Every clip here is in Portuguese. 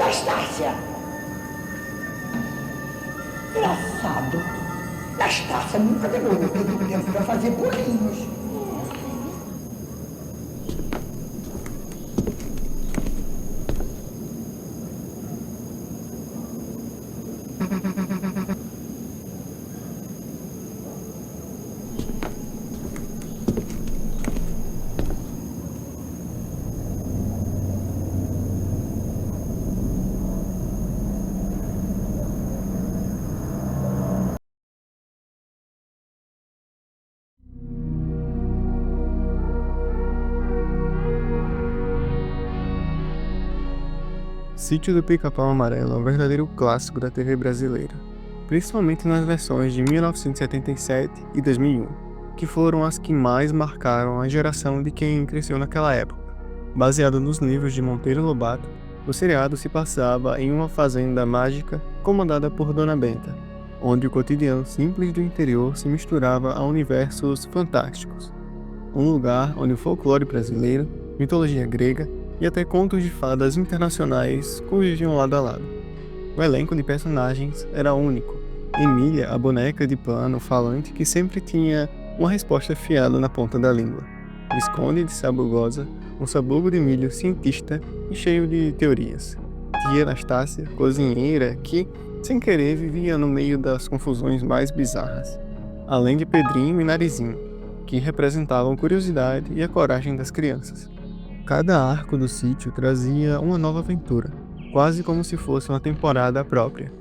Nastácia! Engraçado. Nastácia nunca demorou tanto tempo pra fazer bolinhos. Sítio do Pica-Pau Amarelo é um verdadeiro clássico da TV brasileira, principalmente nas versões de 1977 e 2001, que foram as que mais marcaram a geração de quem cresceu naquela época. Baseado nos livros de Monteiro Lobato, o seriado se passava em uma fazenda mágica comandada por Dona Benta, onde o cotidiano simples do interior se misturava a universos fantásticos. Um lugar onde o folclore brasileiro, mitologia grega e até contos de fadas internacionais conviviam lado a lado. O elenco de personagens era único. Emília, a boneca de pano falante que sempre tinha uma resposta afiada na ponta da língua. Visconde de Sabugosa, um sabugo de milho cientista e cheio de teorias. Tia Anastácia, cozinheira que, sem querer, vivia no meio das confusões mais bizarras. Além de Pedrinho e Narizinho, que representavam curiosidade e a coragem das crianças. Cada arco do sítio trazia uma nova aventura, quase como se fosse uma temporada própria.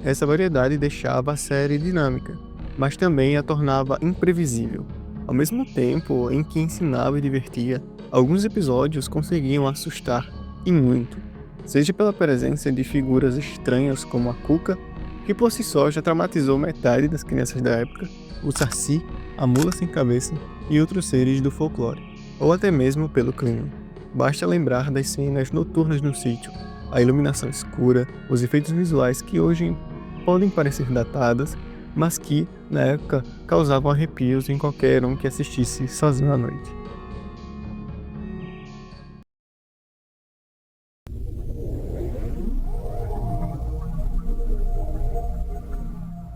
Essa variedade deixava a série dinâmica, mas também a tornava imprevisível. Ao mesmo tempo em que ensinava e divertia, alguns episódios conseguiam assustar e muito, seja pela presença de figuras estranhas como a Cuca, que por si só já traumatizou metade das crianças da época, o Saci, a mula sem cabeça e outros seres do folclore, ou até mesmo pelo clima. Basta lembrar das cenas noturnas no sítio, a iluminação escura, os efeitos visuais que hoje podem parecer datados, mas que, na época, causavam arrepios em qualquer um que assistisse sozinho à noite.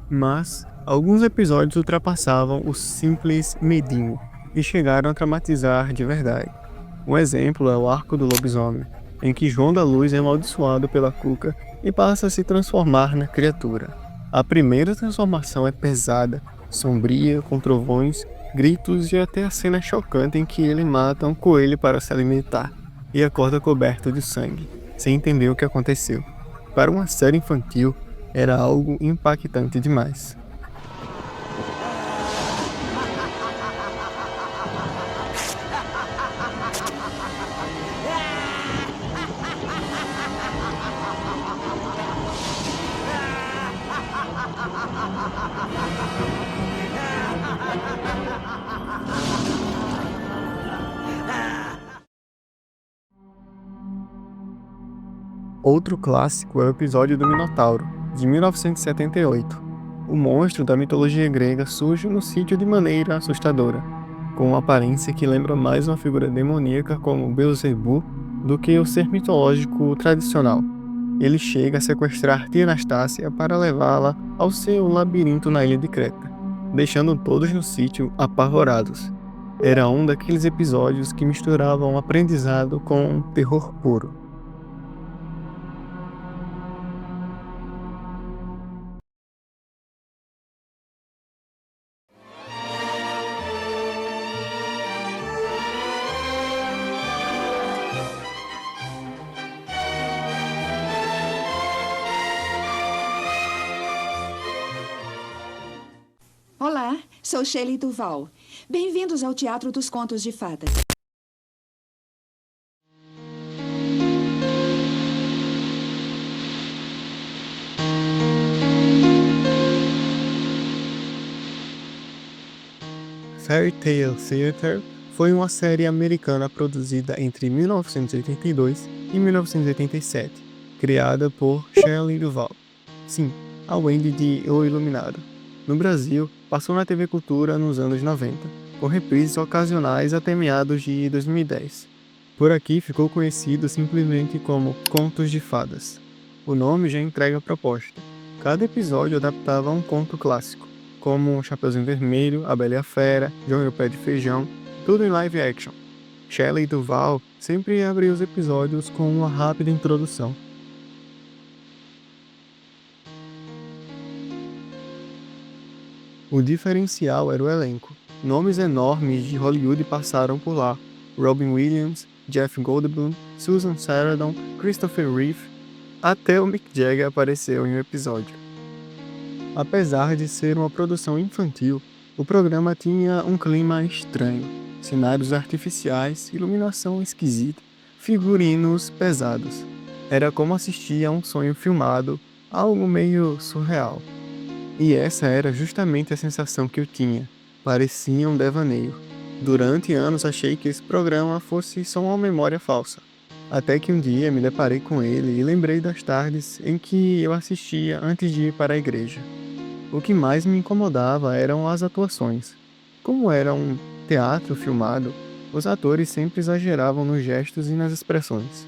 Mas, alguns episódios ultrapassavam o simples medinho e chegaram a traumatizar de verdade. Um exemplo é o Arco do Lobisomem, em que João da Luz é amaldiçoado pela Cuca e passa a se transformar na criatura. A primeira transformação é pesada, sombria, com trovões, gritos e até a cena chocante em que ele mata um coelho para se alimentar e acorda coberto de sangue, sem entender o que aconteceu. Para uma série infantil, era algo impactante demais. Outro clássico é o episódio do Minotauro, de 1978. O monstro da mitologia grega surge no sítio de maneira assustadora, com uma aparência que lembra mais uma figura demoníaca como Beelzebub do que o ser mitológico tradicional. Ele chega a sequestrar Tia Anastácia para levá-la ao seu labirinto na ilha de Creta, deixando todos no sítio apavorados. Era um daqueles episódios que misturavam aprendizado com terror puro. Olá, sou Shelley Duval. Bem-vindos ao Teatro dos Contos de Fadas. Fairy Tale Theatre foi uma série americana produzida entre 1982 e 1987, criada por Shelley Duvall. Sim, a Wendy de O Iluminado. No Brasil, passou na TV Cultura nos anos 90, com reprises ocasionais até meados de 2010. Por aqui ficou conhecido simplesmente como Contos de Fadas. O nome já entrega a proposta. Cada episódio adaptava um conto clássico, como Chapeuzinho Vermelho, A Bela e a Fera, João e o Pé de Feijão, tudo em live action. Shelley Duvall sempre abria os episódios com uma rápida introdução. O diferencial era o elenco. Nomes enormes de Hollywood passaram por lá. Robin Williams, Jeff Goldblum, Susan Sarandon, Christopher Reeve, até o Mick Jagger apareceu em um episódio. Apesar de ser uma produção infantil, o programa tinha um clima estranho. Cenários artificiais, iluminação esquisita, figurinos pesados. Era como assistir a um sonho filmado, algo meio surreal. E essa era justamente a sensação que eu tinha. Parecia um devaneio. Durante anos achei que esse programa fosse só uma memória falsa. Até que um dia me deparei com ele e lembrei das tardes em que eu assistia antes de ir para a igreja. O que mais me incomodava eram as atuações. Como era um teatro filmado, os atores sempre exageravam nos gestos e nas expressões.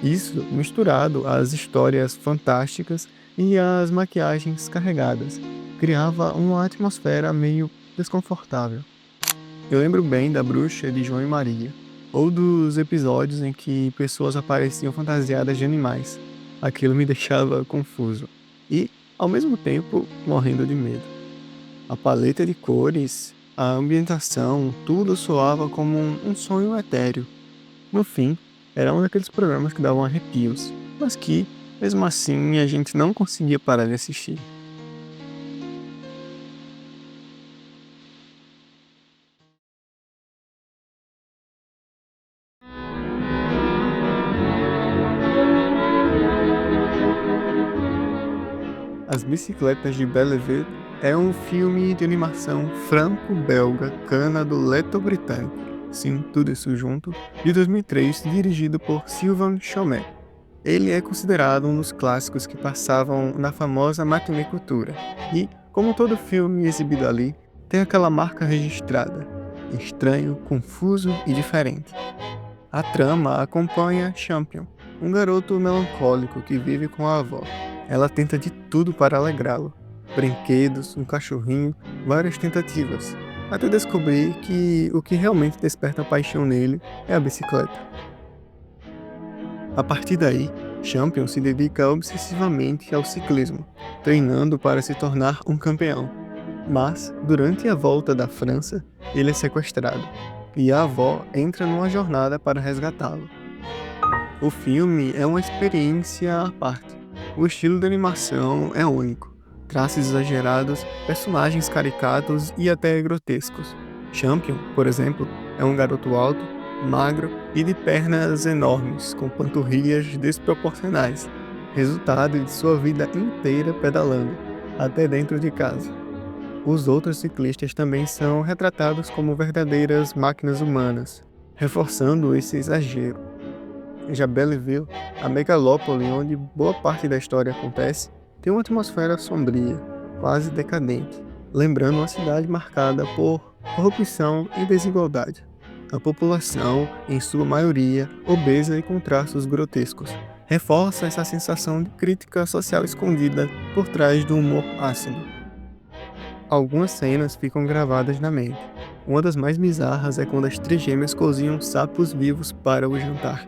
Isso misturado às histórias fantásticas e às maquiagens carregadas, criava uma atmosfera meio desconfortável. Eu lembro bem da Bruxa de João e Maria, ou dos episódios em que pessoas apareciam fantasiadas de animais. Aquilo me deixava confuso e, ao mesmo tempo, morrendo de medo. A paleta de cores, a ambientação, tudo soava como um sonho etéreo. No fim, era um daqueles programas que davam arrepios, mas que, mesmo assim, a gente não conseguia parar de assistir. As Bicicletas de Belleville é um filme de animação franco-belga canado-leto-britânico, sim, tudo isso junto, de 2003, dirigido por Sylvain Chomet. Ele é considerado um dos clássicos que passavam na famosa Matinée Cultura e, como todo filme exibido ali, tem aquela marca registrada, estranho, confuso e diferente. A trama acompanha Champion, um garoto melancólico que vive com a avó. Ela tenta de tudo para alegrá-lo. Brinquedos, um cachorrinho, várias tentativas, até descobrir que o que realmente desperta paixão nele é a bicicleta. A partir daí, Champion se dedica obsessivamente ao ciclismo, treinando para se tornar um campeão. Mas, durante a volta da França, ele é sequestrado, e a avó entra numa jornada para resgatá-lo. O filme é uma experiência à parte. O estilo de animação é único. Traços exagerados, personagens caricatos e até grotescos. Champion, por exemplo, é um garoto alto, magro e de pernas enormes, com panturrilhas desproporcionais, resultado de sua vida inteira pedalando, até dentro de casa. Os outros ciclistas também são retratados como verdadeiras máquinas humanas, reforçando esse exagero. Já Belleville, a megalópole onde boa parte da história acontece, tem uma atmosfera sombria, quase decadente, lembrando uma cidade marcada por corrupção e desigualdade. A população, em sua maioria, obesa e com traços grotescos, reforça essa sensação de crítica social escondida por trás do humor ácido. Algumas cenas ficam gravadas na mente. Uma das mais bizarras é quando as trigêmeas cozinham sapos vivos para o jantar.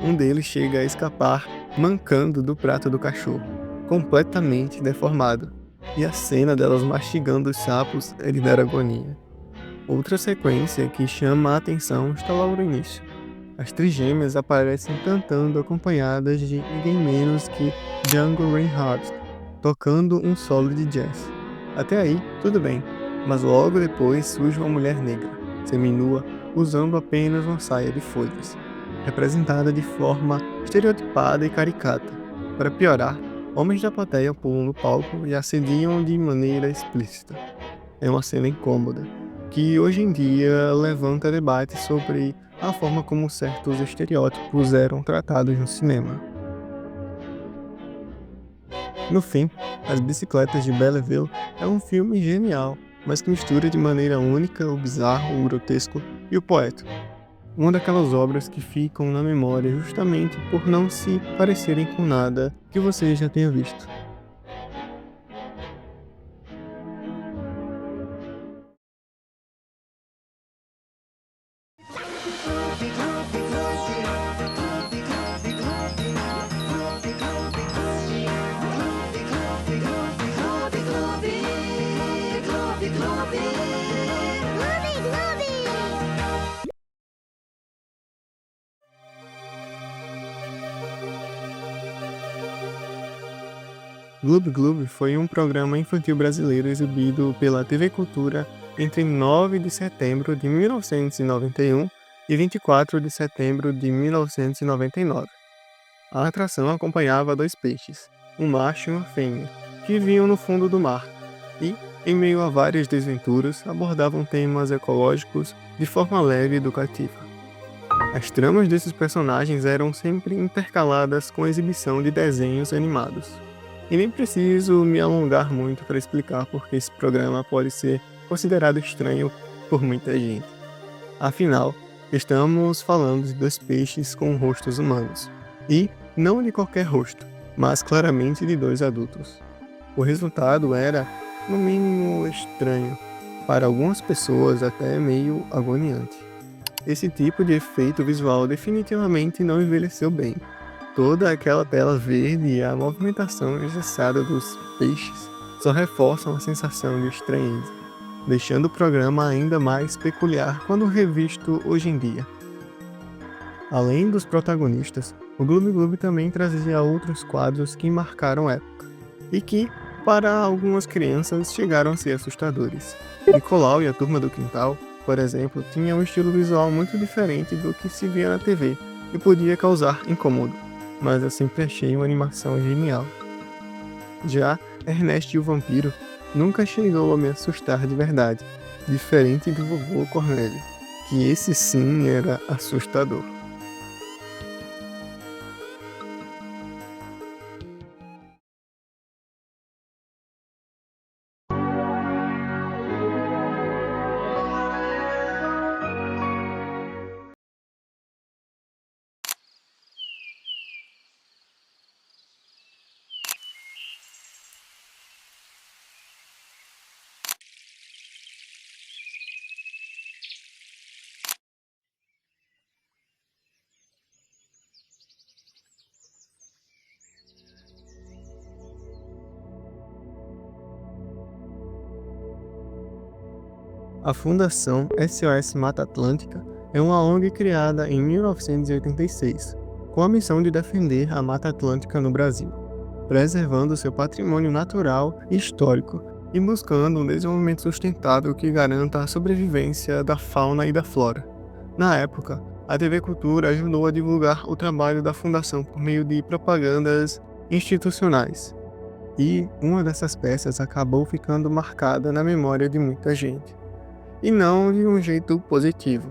Um deles chega a escapar, mancando do prato do cachorro, completamente deformado, e a cena delas mastigando os sapos é de dar agonia. Outra sequência que chama a atenção está logo no início. As trigêmeas aparecem cantando acompanhadas de ninguém menos que Django Reinhardt, tocando um solo de jazz. Até aí, tudo bem, mas logo depois surge uma mulher negra, seminua, usando apenas uma saia de folhas, representada de forma estereotipada e caricata. Para piorar, homens da plateia pulam no palco e assediam de maneira explícita. É uma cena incômoda, que hoje em dia levanta debate sobre a forma como certos estereótipos eram tratados no cinema. No fim, As Bicicletas de Belleville é um filme genial, mas que mistura de maneira única o bizarro, o grotesco e o poético. Uma daquelas obras que ficam na memória justamente por não se parecerem com nada que você já tenha visto. Gloob Gloob foi um programa infantil brasileiro exibido pela TV Cultura entre 9 de setembro de 1991 e 24 de setembro de 1999. A atração acompanhava dois peixes, um macho e uma fêmea, que viviam no fundo do mar e, em meio a várias desventuras, abordavam temas ecológicos de forma leve e educativa. As tramas desses personagens eram sempre intercaladas com a exibição de desenhos animados. E nem preciso me alongar muito para explicar porque esse programa pode ser considerado estranho por muita gente. Afinal, estamos falando de dois peixes com rostos humanos. E não de qualquer rosto, mas claramente de dois adultos. O resultado era, no mínimo, estranho, para algumas pessoas até meio agoniante. Esse tipo de efeito visual definitivamente não envelheceu bem. Toda aquela tela verde e a movimentação engessada dos peixes só reforçam a sensação de estranheza, deixando o programa ainda mais peculiar quando revisto hoje em dia. Além dos protagonistas, o Gloob Gloob também trazia outros quadros que marcaram época, e que, para algumas crianças, chegaram a ser assustadores. Nicolau e a Turma do Quintal, por exemplo, tinham um estilo visual muito diferente do que se via na TV e podia causar incômodo, mas eu sempre achei uma animação genial. Já Ernest e o Vampiro nunca chegou a me assustar de verdade, diferente do Vovô Cornélio, que esse sim era assustador. A Fundação SOS Mata Atlântica é uma ONG criada em 1986, com a missão de defender a Mata Atlântica no Brasil, preservando seu patrimônio natural e histórico e buscando um desenvolvimento sustentável que garanta a sobrevivência da fauna e da flora. Na época, a TV Cultura ajudou a divulgar o trabalho da Fundação por meio de propagandas institucionais, e uma dessas peças acabou ficando marcada na memória de muita gente. E não de um jeito positivo.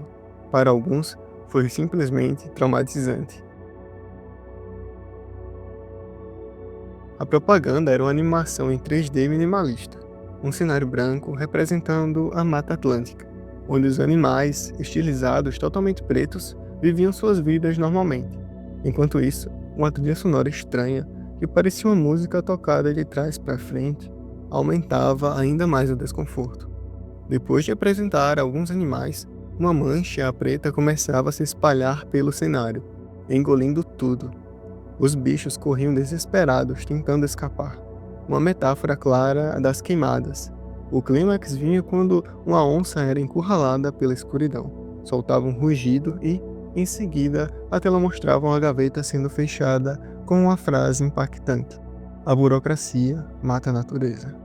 Para alguns, foi simplesmente traumatizante. A propaganda era uma animação em 3D minimalista, um cenário branco representando a Mata Atlântica, onde os animais, estilizados totalmente pretos, viviam suas vidas normalmente. Enquanto isso, uma trilha sonora estranha, que parecia uma música tocada de trás para frente, aumentava ainda mais o desconforto. Depois de apresentar alguns animais, uma mancha preta começava a se espalhar pelo cenário, engolindo tudo. Os bichos corriam desesperados, tentando escapar. Uma metáfora clara das queimadas. O clímax vinha quando uma onça era encurralada pela escuridão. Soltava um rugido e, em seguida, a tela mostrava uma gaveta sendo fechada com uma frase impactante: "A burocracia mata a natureza."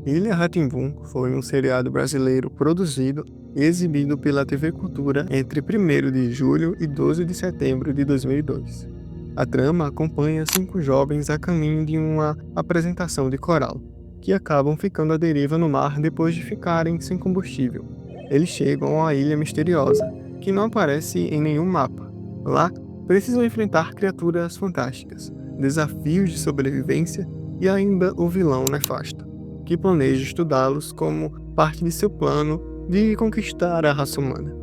Ilha Rá-Tim-Bum foi um seriado brasileiro produzido e exibido pela TV Cultura entre 1º de julho e 12 de setembro de 2002. A trama acompanha 5 jovens a caminho de uma apresentação de coral, que acabam ficando à deriva no mar depois de ficarem sem combustível. Eles chegam a uma ilha misteriosa, que não aparece em nenhum mapa. Lá, precisam enfrentar criaturas fantásticas, desafios de sobrevivência e ainda o vilão nefasto, que planeja estudá-los como parte de seu plano de conquistar a raça humana.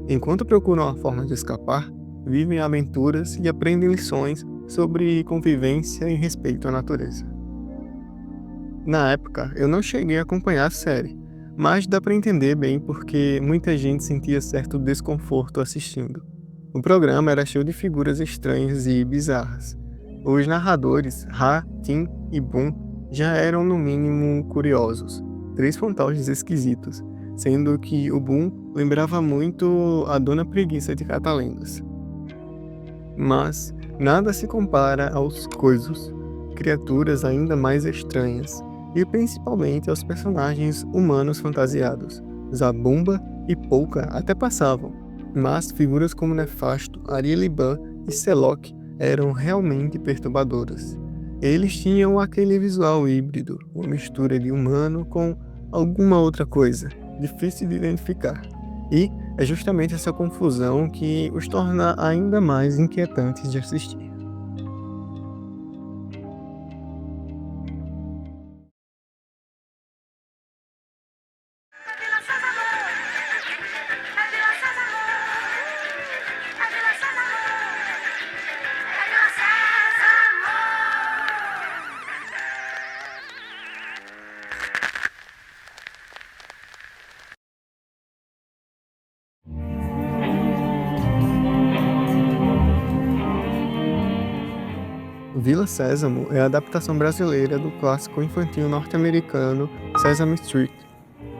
Enquanto procuram a forma de escapar, vivem aventuras e aprendem lições sobre convivência e respeito à natureza. Na época, eu não cheguei a acompanhar a série, mas dá para entender bem porque muita gente sentia certo desconforto assistindo. O programa era cheio de figuras estranhas e bizarras. Os narradores, Rá, Tim e Bum, já eram no mínimo curiosos, 3 fantoches esquisitos, sendo que o Bum lembrava muito a Dona Preguiça de Catalendas. Mas nada se compara aos coisos, criaturas ainda mais estranhas, e principalmente aos personagens humanos fantasiados. Zabumba e Polka até passavam, mas figuras como Nefasto, Arieliban e Selok eram realmente perturbadoras. Eles tinham aquele visual híbrido, uma mistura de humano com alguma outra coisa, difícil de identificar. E é justamente essa confusão que os torna ainda mais inquietantes de assistir. Vila Sésamo é a adaptação brasileira do clássico infantil norte-americano Sesame Street,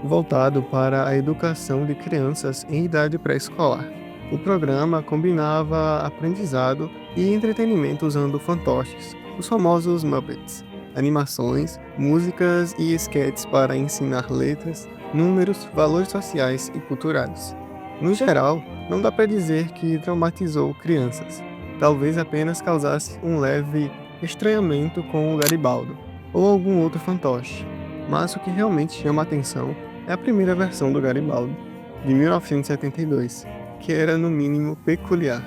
voltado para a educação de crianças em idade pré-escolar. O programa combinava aprendizado e entretenimento usando fantoches, os famosos Muppets, animações, músicas e esquetes para ensinar letras, números, valores sociais e culturais. No geral, não dá para dizer que traumatizou crianças. Talvez apenas causasse um leve estranhamento com o Garibaldo, ou algum outro fantoche. Mas o que realmente chama a atenção é a primeira versão do Garibaldo, de 1972, que era no mínimo peculiar.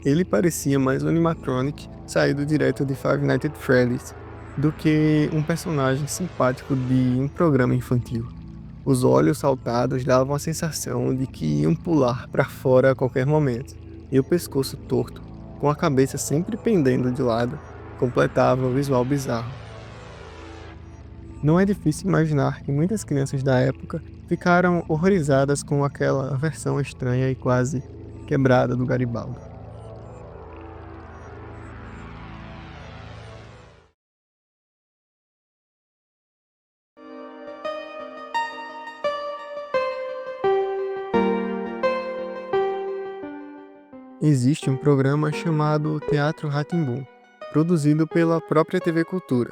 Ele parecia mais um animatronic saído direto de Five Nights at Freddy's do que um personagem simpático de um programa infantil. Os olhos saltados davam a sensação de que iam pular para fora a qualquer momento, e o pescoço torto, com a cabeça sempre pendendo de lado, completava o visual bizarro. Não é difícil imaginar que muitas crianças da época ficaram horrorizadas com aquela versão estranha e quase quebrada do Garibaldo. Existe um programa chamado Teatro Rá-Tim-Bum, produzido pela própria TV Cultura,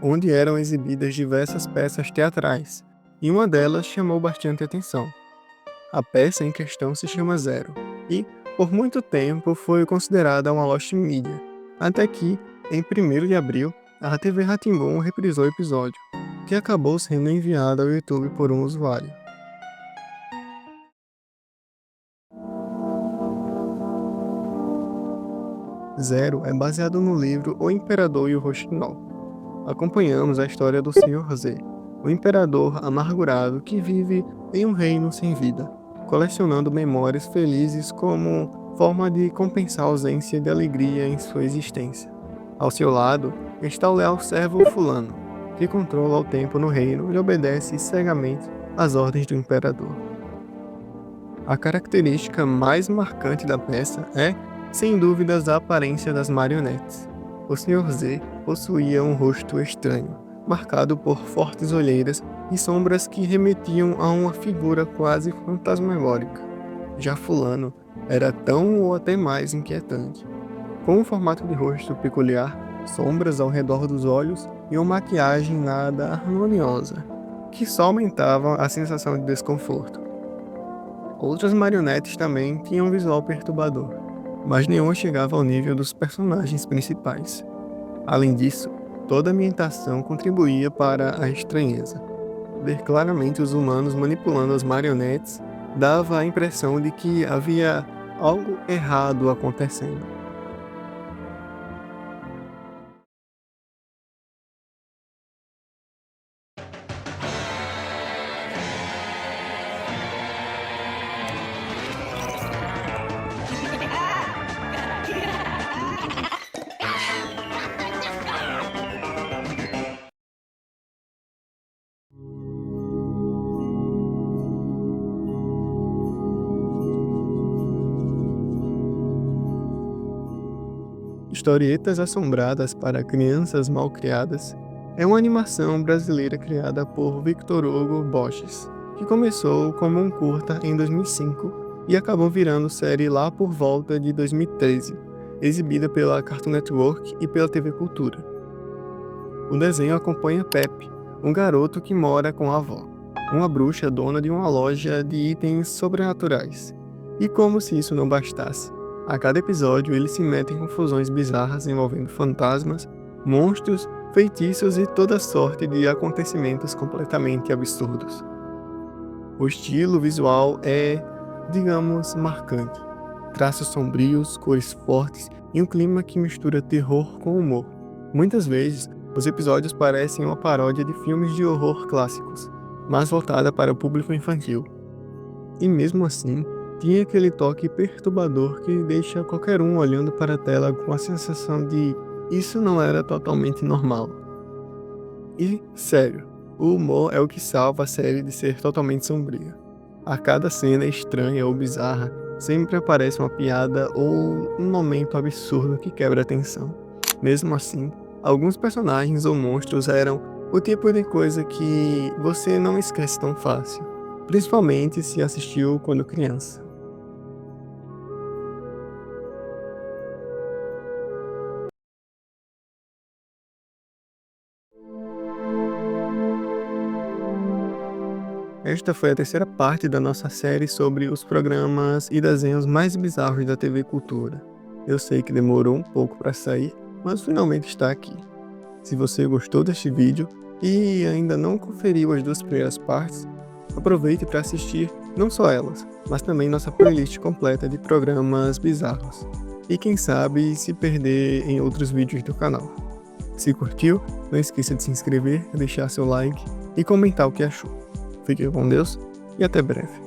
onde eram exibidas diversas peças teatrais, e uma delas chamou bastante atenção. A peça em questão se chama Zero, e, por muito tempo, foi considerada uma lost media, até que, em 1º de abril, a TV Rá-Tim-Bum reprisou o episódio, que acabou sendo enviado ao YouTube por um usuário. Zero é baseado no livro O Imperador e o Rouxinol. Acompanhamos a história do Sr. Z, o imperador amargurado que vive em um reino sem vida, colecionando memórias felizes como forma de compensar a ausência de alegria em sua existência. Ao seu lado está o leal servo Fulano, que controla o tempo no reino e obedece cegamente às ordens do imperador. A característica mais marcante da peça é, sem dúvidas, a aparência das marionetes. O Sr. Z possuía um rosto estranho, marcado por fortes olheiras e sombras que remetiam a uma figura quase fantasmagórica. Já fulano era tão ou até mais inquietante. Com um formato de rosto peculiar, sombras ao redor dos olhos e uma maquiagem nada harmoniosa, que só aumentavam a sensação de desconforto. Outras marionetes também tinham um visual perturbador, mas nenhuma chegava ao nível dos personagens principais. Além disso, toda a ambientação contribuía para a estranheza. Ver claramente os humanos manipulando as marionetes dava a impressão de que havia algo errado acontecendo. Historietas Assombradas para Crianças Malcriadas é uma animação brasileira criada por Victor Hugo Borges, que começou como um curta em 2005 e acabou virando série lá por volta de 2013, exibida pela Cartoon Network e pela TV Cultura. O desenho acompanha Pepe, um garoto que mora com a avó, uma bruxa dona de uma loja de itens sobrenaturais. E como se isso não bastasse, a cada episódio ele se mete em confusões bizarras envolvendo fantasmas, monstros, feitiços e toda sorte de acontecimentos completamente absurdos. O estilo visual é, digamos, marcante. Traços sombrios, cores fortes e um clima que mistura terror com humor. Muitas vezes, os episódios parecem uma paródia de filmes de horror clássicos, mas voltada para o público infantil. E mesmo assim, tinha aquele toque perturbador que deixa qualquer um olhando para a tela com a sensação de isso não era totalmente normal. E, sério, o humor é o que salva a série de ser totalmente sombria. A cada cena estranha ou bizarra, sempre aparece uma piada ou um momento absurdo que quebra a tensão. Mesmo assim, alguns personagens ou monstros eram o tipo de coisa que você não esquece tão fácil, principalmente se assistiu quando criança. Esta foi a terceira parte da nossa série sobre os programas e desenhos mais bizarros da TV Cultura. Eu sei que demorou um pouco para sair, mas finalmente está aqui. Se você gostou deste vídeo e ainda não conferiu as duas primeiras partes, aproveite para assistir não só elas, mas também nossa playlist completa de programas bizarros. E quem sabe se perder em outros vídeos do canal. Se curtiu, não esqueça de se inscrever, deixar seu like e comentar o que achou. Fique com Deus e até breve.